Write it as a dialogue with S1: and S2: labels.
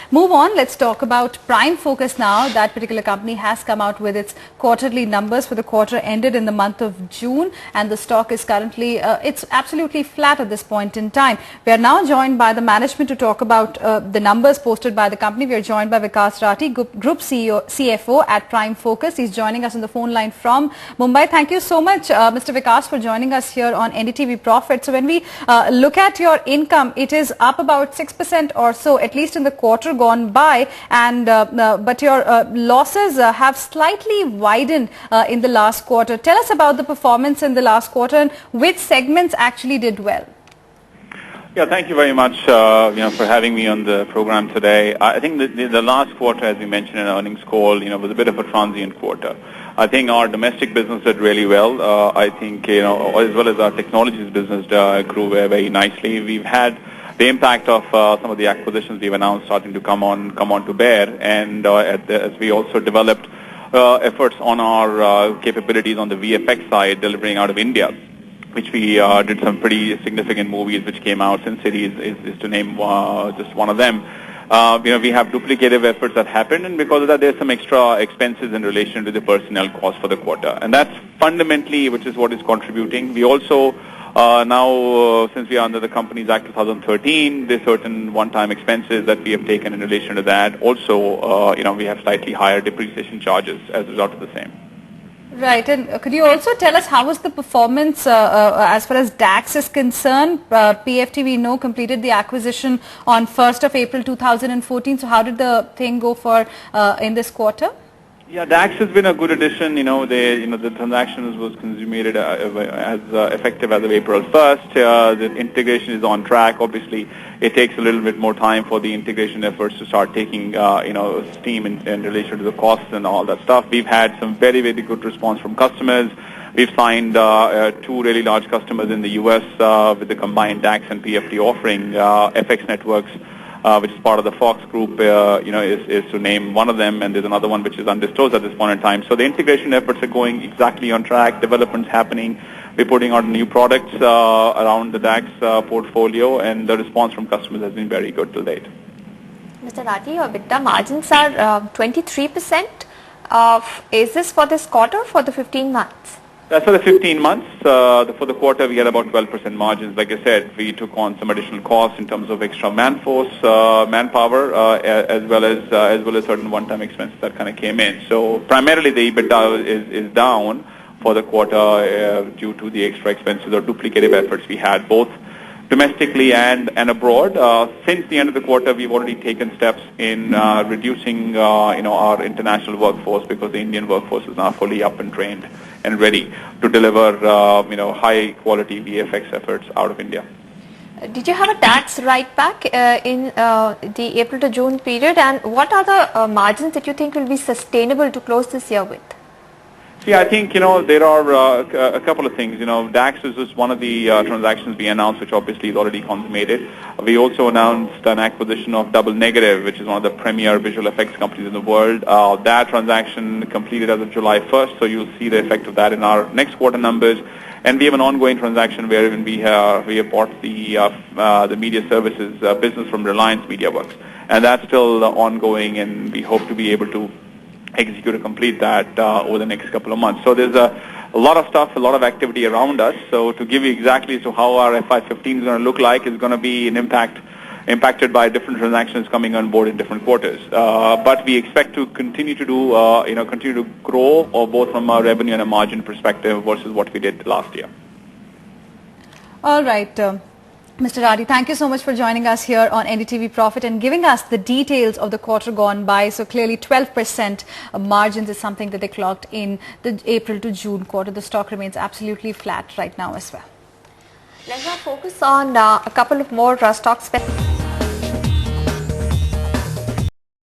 S1: Move on, let's talk about Prime Focus now. That particular company has come out with its quarterly numbers for the quarter ended in the month of June, and the stock is currently, it's absolutely flat at this point in time. We are now joined by the management to talk about the numbers posted by the company. We are joined by Vikas Rathee, Group CEO, CFO at Prime Focus. He's joining us on the phone line from Mumbai. Thank you so much, Mr. Vikas, for joining us here on NDTV Profit. So when we look at your income, it is up about 6% or so, at least in the quarter gone by, and but your losses have slightly widened in the last quarter. Tell us about the performance in the last quarter and which segments actually did well.
S2: Yeah, thank you very much for having me on the program today. I think the last quarter, as we mentioned in our earnings call, was a bit of a transient quarter. I think our domestic business did really well. I think, as well as our technologies business grew very nicely. We've had the impact of some of the acquisitions we've announced starting to come on to bear, and as we also developed efforts on our capabilities on the VFX side, delivering out of India, which we did some pretty significant movies which came out. Sin City is to name just one of them. We have duplicative efforts that happened, and because of that, there's some extra expenses in relation to the personnel cost for the quarter, and that's fundamentally which is what is contributing. We also now, since we are under the Companies Act 2013, there's certain one-time expenses that we have taken in relation to that. Also, we have slightly higher depreciation charges as a result of the same.
S1: Right, and could you also tell us how was the performance as far as DAX is concerned? PFT, we know, completed the acquisition on 1st of April 2014. So how did the thing go for in this quarter?
S2: Yeah, DAX has been a good addition. The transaction was consummated as effective as of April 1st. The integration is on track. Obviously, it takes a little bit more time for the integration efforts to start taking, steam in relation to the costs and all that stuff. We've had some very, very good response from customers. We've signed two really large customers in the U.S. With the combined DAX and PFT offering. FX Networks, which is part of the Fox Group, is to name one of them, and there's another one which is undisclosed at this point in time. So the integration efforts are going exactly on track. Development's happening. We're putting out new products around the DAX portfolio, and the response from customers has been very good to date.
S3: Mr. Rathee, your EBITDA margins are 23%. Is this for this quarter, for the 15 months?
S2: That's for the 15 months. For the quarter, we had about 12% margins. Like I said, we took on some additional costs in terms of extra manpower, as well as certain one-time expenses that kind of came in. So primarily, the EBITDA is down for the quarter due to the extra expenses or duplicative efforts we had, both domestically and abroad. Since the end of the quarter, we've already taken steps in reducing our international workforce, because the Indian workforce is now fully up and trained and ready to deliver high quality VFX efforts out of India.
S3: Did you have a tax write back in the April to June period, and what are the margins that you think will be sustainable to close this year with?
S2: See, I think, there are a couple of things. DAX is just one of the transactions we announced, which obviously is already consummated. We also announced an acquisition of Double Negative, which is one of the premier visual effects companies in the world. That transaction completed as of July 1st, so you'll see the effect of that in our next quarter numbers. And we have an ongoing transaction wherein we have bought the media services business from Reliance MediaWorks. And that's still ongoing, and we hope to be able to execute and complete that over the next couple of months. So there's a lot of stuff, a lot of activity around us. So to give you exactly as to how our FY15 is going to look like is going to be impacted by different transactions coming on board in different quarters. But we expect to continue to continue to grow, both from a revenue and a margin perspective versus what we did last year.
S1: All right. Mr. Rathee, thank you so much for joining us here on NDTV Profit and giving us the details of the quarter gone by. So clearly 12% margins is something that they clocked in the April to June quarter. The stock remains absolutely flat right now as well.
S3: Let's now focus on a couple of more stock specific.